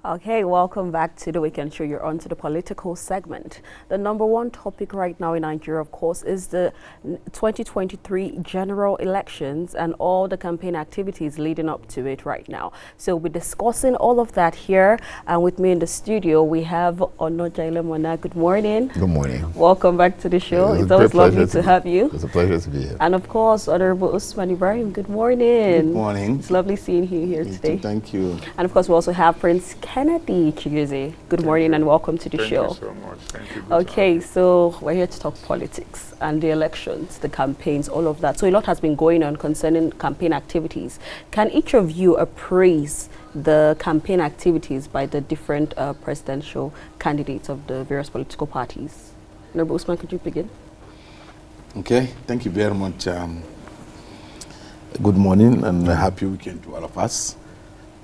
Okay, welcome back to the Weekend Show. You're on to the political segment. The number one topic right now in Nigeria, of course, is the 2023 general elections and all the campaign activities leading up to it right now. So we're discussing all of that here. And with me in the studio, we have Onojaile Mona. Good morning. Good morning. Welcome back to the show. It's always lovely to have you. It's a pleasure to be here. And of course, Honorable Usman Ibrahim. Good morning. Good morning. It's lovely seeing you here today. Thank you. And of course, we also have Prince Kennedy Chiguzi. Good morning and welcome to the show. Thank you so much. Thank you. Okay, so we're here to talk politics and the elections, the campaigns, all of that. So a lot has been going on concerning campaign activities. Can each of you appraise the campaign activities by the different presidential candidates of the various political parties? Honorable Usman, could you begin? Okay, thank you very much. Good morning and a happy weekend to all of us.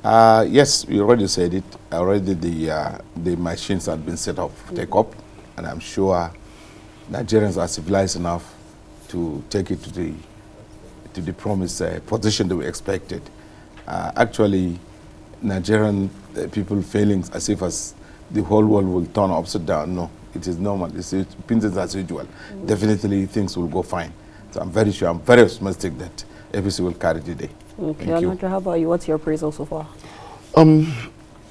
Yes, we already said it. Already the machines have been set up to take up, and I'm sure Nigerians are civilized enough to take it to the promised position that we expected. Actually, Nigerian people feeling as if the whole world will turn upside down. No, it is normal. It's business as usual. Definitely things will go fine. So I'm very sure, I'm very optimistic that APC will carry the day. Okay, Anandra, how about you? What's your appraisal so far?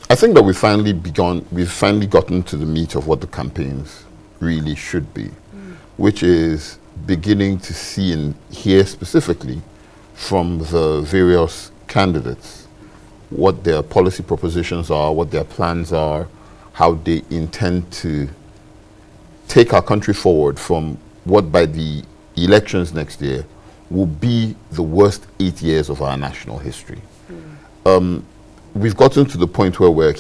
I think that we've finally gotten to the meat of what the campaigns really should be, which is beginning to see and hear specifically from the various candidates what their policy propositions are, what their plans are, how they intend to take our country forward from what by the elections next year will be the worst 8 years of our national history. We've gotten to the point where we're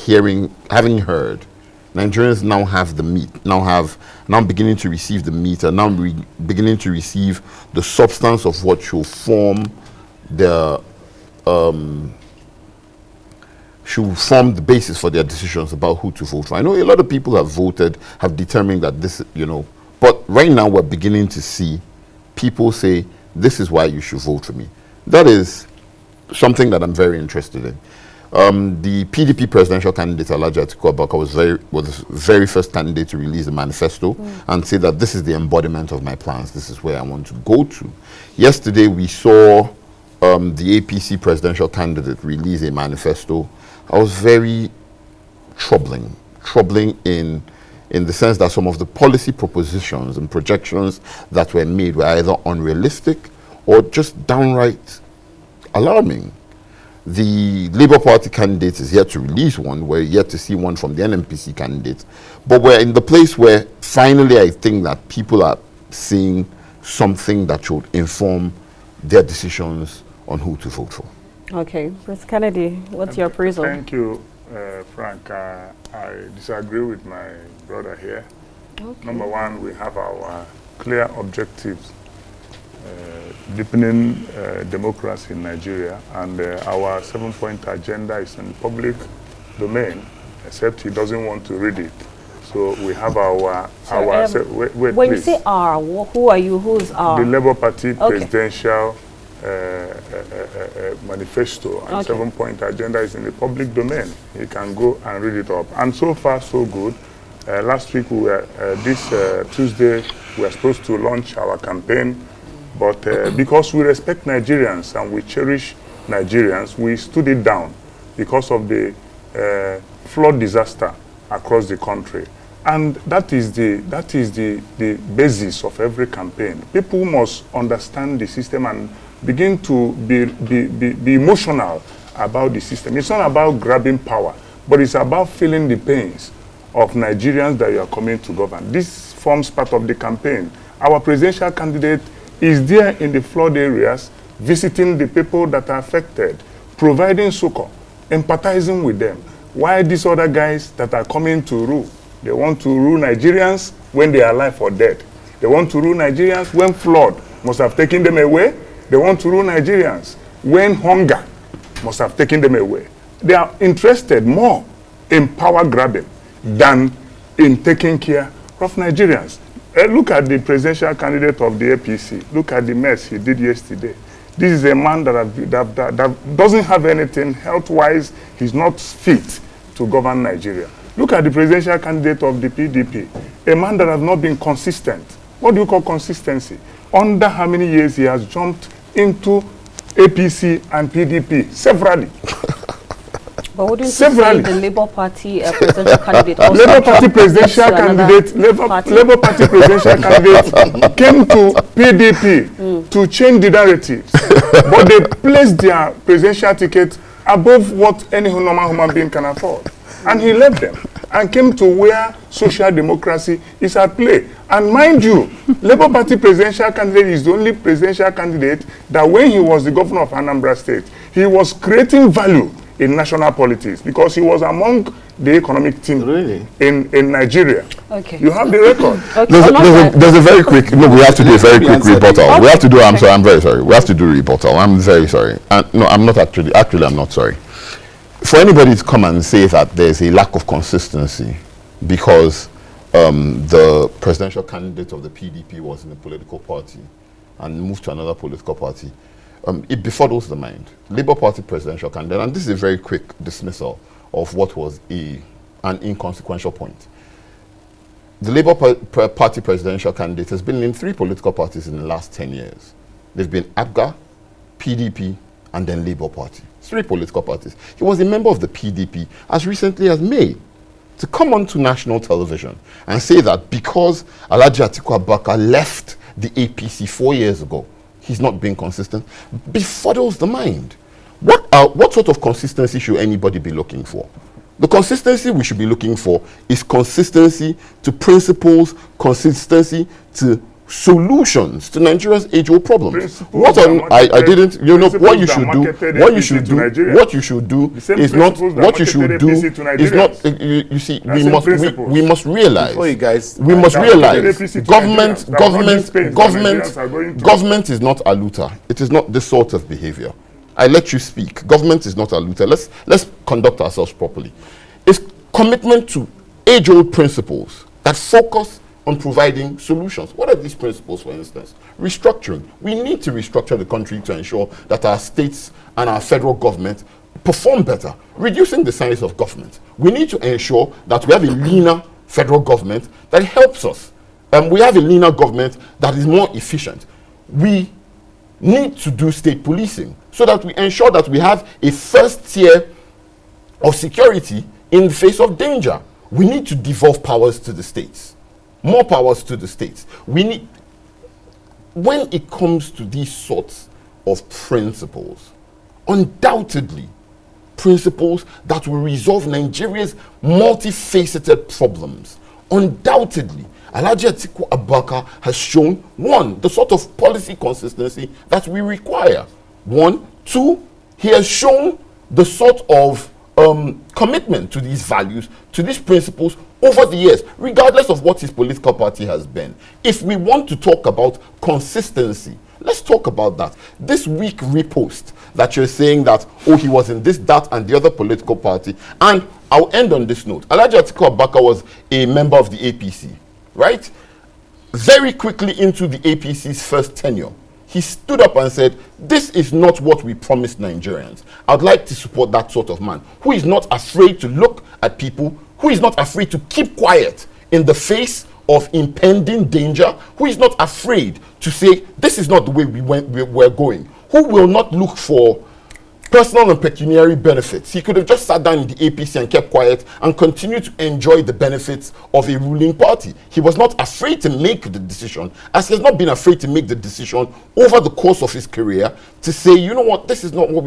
having heard, Nigerians now have the meat, now beginning to receive the meat, and now beginning to receive the substance of what should form the basis for their decisions about who to vote for. I know a lot of people have voted, have determined that this, but right now we're beginning to see people say, this is why you should vote for me. That is something that I'm very interested in. The PDP presidential candidate, Alhaji Atiku Abubakar, was the very first candidate to release a manifesto and say that this is the embodiment of my plans. This is where I want to go to. Yesterday, we saw the APC presidential candidate release a manifesto. I was very troubling in the sense that some of the policy propositions and projections that were made were either unrealistic or just downright alarming. The Labour Party candidate is yet to release one. We're yet to see one from the NMPC candidate. But we're in the place where finally I think that people are seeing something that should inform their decisions on who to vote for. Okay, Prince Kennedy, what's your appraisal? Thank you, Frank. I disagree with my brother here. Okay. Number one, we have our clear objectives, deepening democracy in Nigeria, and our 7-point agenda is in public domain, except he doesn't want to read it. So we have wait, when please. You say R, who are you? Who's R? The Labour Party presidential manifesto and 7-point agenda is in the public domain. You can go and read it up. And so far, so good. Last week, this Tuesday, we were supposed to launch our campaign, but because we respect Nigerians and we cherish Nigerians, we stood it down because of the flood disaster across the country. And that is the basis of every campaign. People must understand the system and begin to be emotional about the system. It's not about grabbing power, but it's about feeling the pains of Nigerians that you are coming to govern. This forms part of the campaign. Our presidential candidate is there in the flood areas, visiting the people that are affected, providing succor, empathizing with them. Why these other guys that are coming to rule? They want to rule Nigerians when they are alive or dead. They want to rule Nigerians when flood must have taken them away. They want to rule Nigerians when hunger must have taken them away. They are interested more in power grabbing than in taking care of Nigerians. Look at the presidential candidate of the APC. Look at the mess he did yesterday. This is a man that doesn't have anything health-wise. He's not fit to govern Nigeria. Look at the presidential candidate of the PDP, a man that has not been consistent. What do you call consistency? Under how many years he has jumped into APC and PDP severally. But wouldn't you say the Labour Party presidential candidate also Labour Party presidential candidate, Labour Party presidential candidate came to PDP to change the narratives, but they placed their presidential ticket above what any normal human being can afford, and he left them and came to where social democracy is at play. And mind you, Labour Party presidential candidate is the only presidential candidate that when he was the governor of Anambra State, he was creating value in national politics because he was among the economic team in Nigeria. Okay. You have the record. Okay. There's a very quick, no, we have to do a very quick rebuttal. Okay. We have to do, I'm very sorry. We have to do a rebuttal. I'm very sorry. And no, I'm not actually, I'm not sorry. For anybody to come and say that there's a lack of consistency because the presidential candidate of the PDP was in a political party and moved to another political party, it befuddles the mind. Labour Party presidential candidate, and this is a very quick dismissal of what was an inconsequential point. The Labour Party presidential candidate has been in 3 political parties in the last 10 years. They've been APGA, PDP, and then Labour Party. 3 political parties. He was a member of the PDP as recently as May. To come onto national television and say that because Alhaji Atiku Abubakar left the APC 4 years ago, he's not being consistent, befuddles the mind. What sort of consistency should anybody be looking for? The consistency we should be looking for is consistency to principles, consistency to solutions to Nigeria's age-old problems. I didn't, you know, what you should do is not, you see, we must realize, government is not a looter. It is not this sort of behavior. I let you speak. Government is not a looter. Let's conduct ourselves properly. It's commitment to age-old principles that focus on providing solutions. What are these principles, for instance? Restructuring. We need to restructure the country to ensure that our states and our federal government perform better. Reducing the size of government. We need to ensure that we have a leaner federal government that helps us. We have a leaner government that is more efficient. We need to do state policing so that we ensure that we have a first tier of security in the face of danger. We need to devolve powers to the states. More powers to the states. We need, when it comes to these sorts of principles, undoubtedly principles that will resolve Nigeria's multifaceted problems, undoubtedly Alhaji Atiku Abubakar has shown, 1, the sort of policy consistency that we require. 1, 2, he has shown the sort of commitment to these values, to these principles over the years, regardless of what his political party has been. If we want to talk about consistency, let's talk about that. This weak repost that you're saying that, oh, he was in this, that, and the other political party. And I'll end on this note. Alhaji Atiku Abubakar was a member of the APC, right? Very quickly into the APC's first tenure, he stood up and said, this is not what we promised Nigerians. I'd like to support that sort of man who is not afraid to look at people, who is not afraid to keep quiet in the face of impending danger, who is not afraid to say, this is not the way we're going, who will not look for personal and pecuniary benefits. He could have just sat down in the APC and kept quiet and continued to enjoy the benefits of a ruling party. He was not afraid to make the decision, as he has not been afraid to make the decision over the course of his career to say, you know what, this is not what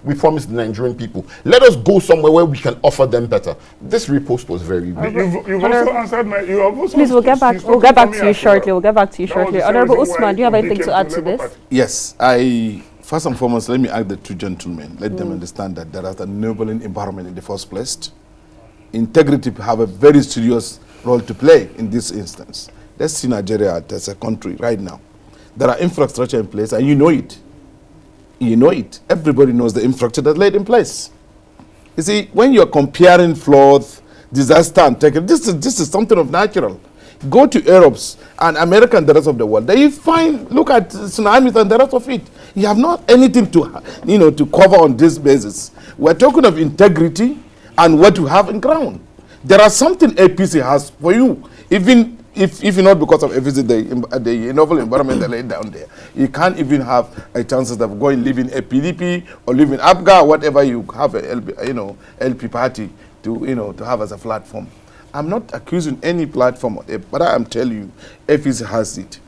we promised the Nigerian people. Let us go somewhere where we can offer them better. This repost was very weak. You've also answered my... Please, we'll get back to you shortly. We'll get back to you shortly. Honorable Usman, do you have anything to add to this? Yes, first and foremost, let me ask the 2 gentlemen. Let them understand that there is a ennobling environment in the first place. Integrity have a very serious role to play in this instance. Let's see Nigeria as a country right now. There are infrastructure in place, and you know it. You know it. Everybody knows the infrastructure that's laid in place. You see, when you're comparing floods, disaster, and this is something of natural. Go to Europe's and America and the rest of the world. They find, look at tsunamis and the rest of it. You have not anything to, to cover on this basis. We're talking of integrity and what you have in ground. There are something APC has for you, even if not because of APC, the novel environment they laid down there. You can't even have a chances of going live in a PDP or live in APGA, whatever you have a LP party to have as a platform. I'm not accusing any platform, but I am telling you, APC has it.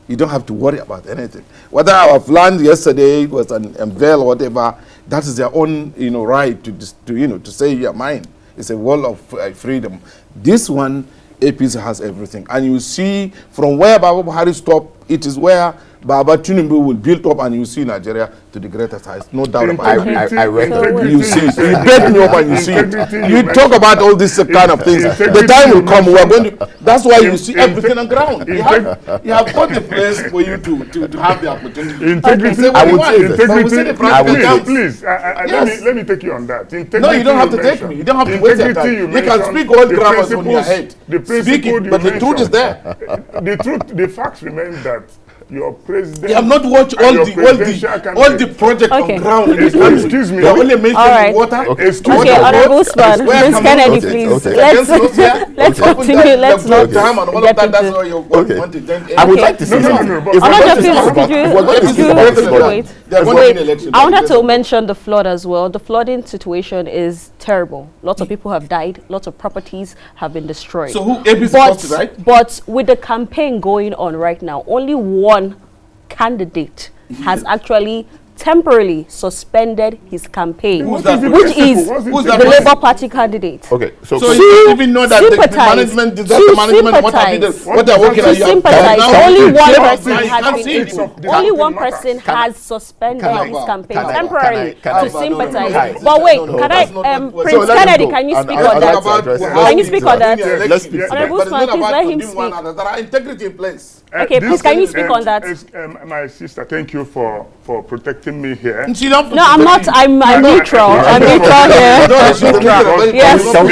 You don't have to worry about anything. Whether our land yesterday was unveiled or whatever, that is their own right to say your mind. It's a world of freedom. This one, APC has everything. And you see from where Baba Buhari stopped, it is where Baba Tinubu will build up, and you see Nigeria to the greatest heights. No doubt about it. I read that. You see, you bet me up and you see it. You talk about all these kind of things. The time will come. We are going to. That's why you see everything on ground. You have got the place for you to have the opportunity. Integrity. I would say this. Please, let me take you on that. Integrity. No, you don't have to take me. You don't have to waste your time. You can speak all grammars on your head. Speak it, but the truth is there. The facts remain that your president. You have not watched all the project on ground. Excuse me. They only mentioned water. Okay, Honorable Usman, Ms. Kennedy, please. Let's continue. Let's not get into. I would like to say Wait. I wanted to mention the flood as well. The flooding situation is terrible. Lots of people have died. Lots of properties have been destroyed. So who APC caused it, right? But with the campaign going on right now, only one candidate has actually temporarily suspended his campaign, Who's that? which is Who's that the person? Labour Party candidate. Okay, so you even know that the sympathize. management, To what they're working To on. sympathize. Now, Only one you person can't has see been it. only one person has suspended his campaign temporarily to sympathize. But wait, can I, Prince Kennedy, can you speak on that? Can you speak on that? Let's speak. Honorable Usman, please let him speak. There are integrity in place. Okay, please, can you speak on that? My sister, thank you for protecting me here. No, I'm not. I'm neutral. I'm neutral here. Yes. Can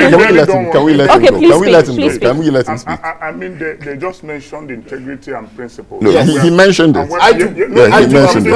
we let him Okay, go? please Can we let speak, him please go? Can we let him speak? I mean, they just mentioned integrity and principles. No, he mentioned it. I do. Yeah, he mentioned it.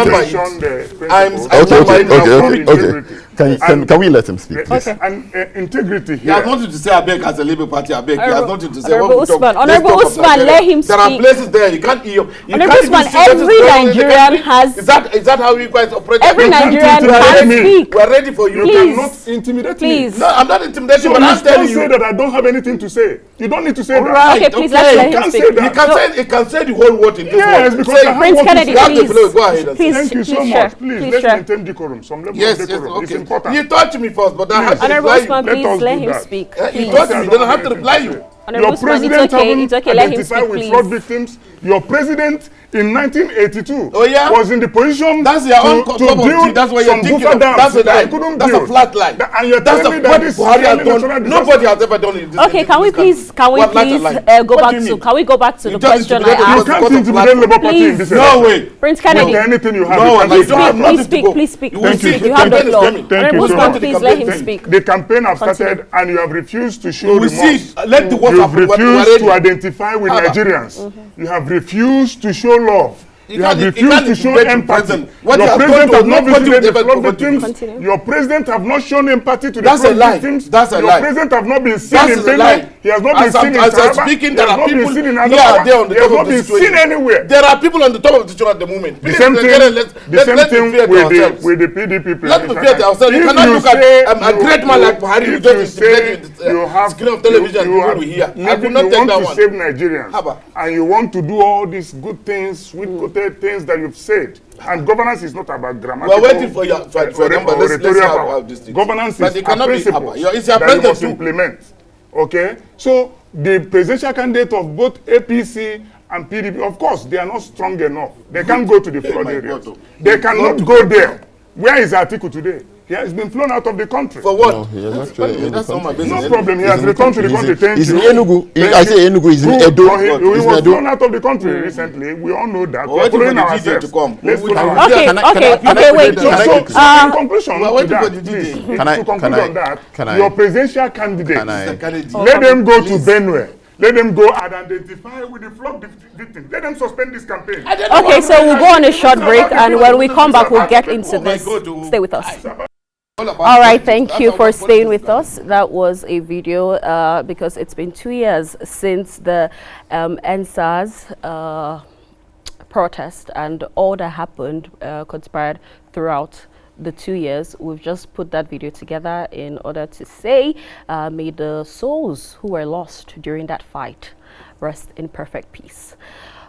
Okay. Can we let him speak? Okay. And integrity He has here. nothing to say, I beg, as a Labour Party, I beg. He has nothing to say. Honorable When we talk, Usman, let's Honorable talk of Usman, Nigeria. let him There are speak. places there you can't hear. Honorable Usman, every Nigerian has. Is that how you guys operate? Every You can't Nigerian intimidate can me. speak. We're ready for you. You Please. cannot intimidate Please. me. No, I'm not intimidating, So but you I'm telling can't say you. that I don't have anything to say. You don't need to say that. Right, Okay, please, okay. let's let You him can't speak. say that. It can say the whole word in this Yes, word. because Say- I have Prince what to Kennedy, say. You have the please. flow. Go ahead and say. Please, Thank you so please, much. sure. Please, Please, let's sure. maintain decorum. Some level Yes, of yes, decorum. It's okay. important. You touch me first, but I have to Honorable reply Usman, you. Let us please do let him that. speak. You Please. touch me, then I have to reply you. Honorable Your Usman, president it's okay. haven't It's okay. Let him identified speak, with please. fraud victims. Your president in 1982 Oh, yeah? was in the position That's your own cup of tea. build That's what you're some thinking buffer of. dams That's a that lie. I couldn't That's a build. flat lie. And you're That's telling me what that this Buhari has natural done. disaster. Nobody has ever done it. Okay, can we please go What back lie? to What do you the mean? can we go back to You the just question I intimidated You asked? because can't of intimidate platform. Labour Party in Please. this No election. way. Prince With Kennedy, anything you have. No, you and can you do don't it. have nothing to speak, go. please speak, You please will see. speak. You have the campaign is floor. coming. Thank Honorable you so Usman, much. please let him speak. The campaign has Continue. started and you have refused to show We will see. remorse. Let the work You've happen. We're refused to ready. identify with Abba. Nigerians. You have refused to show love. You have can't refused to show intimidate the empathy. president. What Your you have president done has to not nobody visited the will ever flood forget victims. Continue. Your president have not shown empathy to the That's a flood lie. victims. That's a Your lie. president have not been seen That's in a Benue. lie. He has not been As I'm seen in Taraba. speaking, He there has are not been people seen in here Adamawa. there on the He has top not of the been seen situation. anywhere. There are people on the top of the situation at the moment. The same thing, Let's be fair to ourselves. with the PDP Let's be presidential fair to ourselves. You If cannot look say at a great man like Buhari. You if just you intimidate say with you have screen of television. you People are will hear. I maybe will not you take want that to one. save Nigerians Haba. and you want to do all these good things, sweet-coated things that you've said. And governance is not about grammatical. We're waiting for your number. Let's rhetorical have power. this thing. Governance But is it a cannot be principle Haba. It's your that you must president too. implement. Okay, so the presidential candidate of both APC and PDP, of course, they are not strong enough. They can't go to the flood my areas. God, oh. They cannot go there. Where is Atiku today? He has been flown out of the country. For what? No, he has actually in the That's not my country. business. No problem. He has returned to the country. Thank He's you. in Enugu. Thank I you. say Enugu. He's in Who- Edo. He He's in was Edo. flown out of the country recently. We all know that. We're We're waiting for following the DJ ourselves. to come. Let's We- follow we- ourselves. Okay, Can I- okay, wait. can I- So, can in conclusion We're to waiting for that, the please, DJ. Can I- to conclude can I- on that, can I- your presidential candidate, Can I- let them go to Benue. Let them go and identify with the flood victims. Let them suspend this campaign. Okay, so we'll go on a short break, and when we come back, we'll get into this. Stay with us. All right, thank you for staying with us. That was a video because it's been 2 years since the NSAS protest, and all that happened conspired throughout the 2 years. We've just put that video together in order to say may the souls who were lost during that fight rest in perfect peace.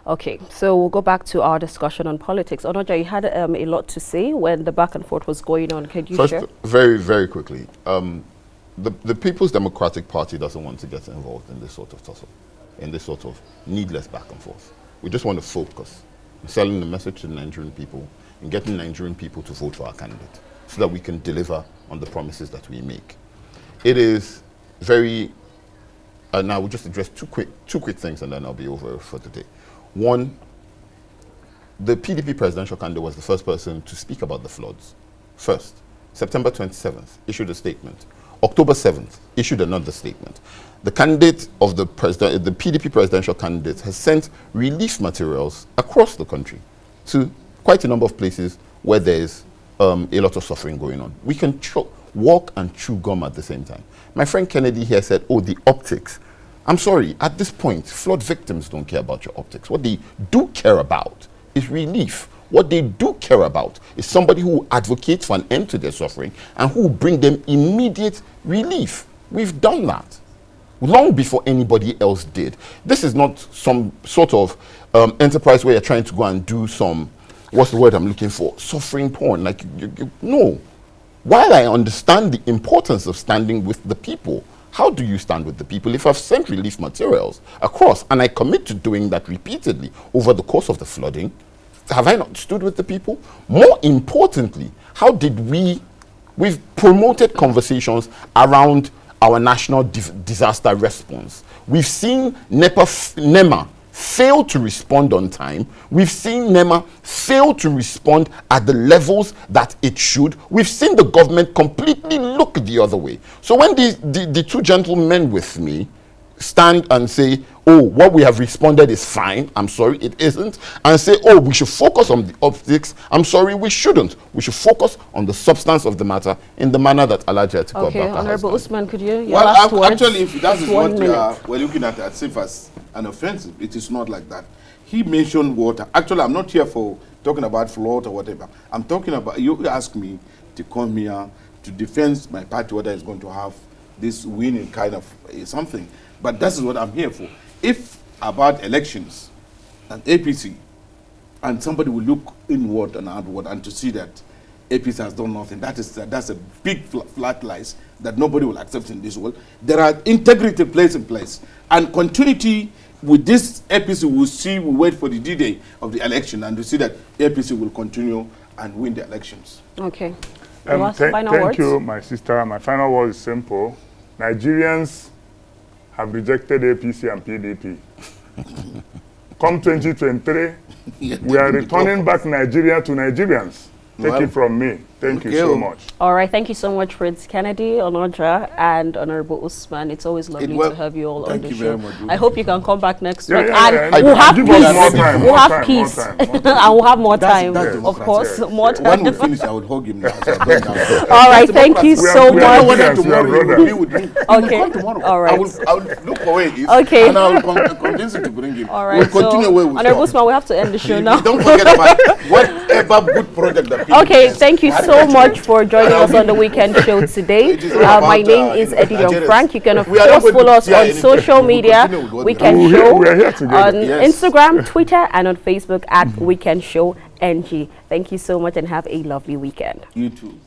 Okay, so we'll go back to our discussion on politics. Onoja, you had a lot to say when the back and forth was going on. Can you share? First, very, very quickly, the People's Democratic Party doesn't want to get involved in this sort of tussle, in this sort of needless back and forth. We just want to focus on selling the message to the Nigerian people and getting Nigerian people to vote for our candidate so that we can deliver on the promises that we make. It is very, now we'll just address two quick things and then I'll be over for the day. One, the PDP presidential candidate was the first person to speak about the floods. First, September 27th, issued a statement. October 7th, issued another statement. The candidate of the PDP presidential candidate has sent relief materials across the country to quite a number of places where there is a lot of suffering going on. We can walk and chew gum at the same time. My friend Kennedy here said, oh, the optics. I'm sorry, at this point, flood victims don't care about your optics. What they do care about is relief. What they do care about is somebody who advocates for an end to their suffering and who will bring them immediate relief. We've done that long before anybody else did. This is not some sort of enterprise where you're trying to go and do some, what's the word I'm looking for? Suffering porn. Like, no. While I understand the importance of standing with the people, how do you stand with the people? If I've sent relief materials across, and I commit to doing that repeatedly over the course of the flooding, have I not stood with the people? More importantly, how did we've promoted conversations around our national disaster response. We've seen NEMA fail to respond on time. We've seen NEMA fail to respond at the levels that it should. We've seen the government completely look the other way. So when the two gentlemen with me stand and say, oh, what we have responded is fine, I'm sorry, it isn't, and say, oh, we should focus on the optics, I'm sorry, we shouldn't. We should focus on the substance of the matter in the manner that Alhaji Atiku Okay, Abubakar Honorable has Usman, could you? Well, last words? actually, if that is what 1 minute. we're looking at as if as an offensive, it is not like that. He mentioned water. Actually, I'm not here for talking about flood or whatever. I'm talking about, you asked me to come here to defend my party, whether it's going to have this winning kind of something. But this is what I'm here for. If about elections and APC, and somebody will look inward and outward and to see that APC has done nothing, that's a big flat lies that nobody will accept in this world. There are integrity plays in place, and continuity with this APC we wait for the D-Day of the election and to see that APC will continue and win the elections. Okay. Thank you, my sister. My final word is simple. Nigerians have rejected APC and PDP. Come 2023, we are returning back Nigeria to Nigerians. Take it from me. Thank you so much. All right. Thank you so much, Prince Kennedy, Onoja, and Honorable Usman. It's always lovely to have you all on the show. I hope you can come back next week. And we'll have peace. We'll have peace. And we'll have more time, of course. More time. When we finish, I would hug him now. All right. Thank you so much. Okay. All right. I will look for where he is. Okay. And I will convince him to bring him. All right. We'll continue where we Honorable Usman, we have to end the show now. Don't forget about whatever good project that people Okay, thank you so much for joining us on the weekend show today. My name is Eddie Young Frank. You can of course follow us on social media, Weekend Show, on Instagram, Twitter, and on Facebook at Weekend Show NG. Thank you so much and have a lovely weekend. You too.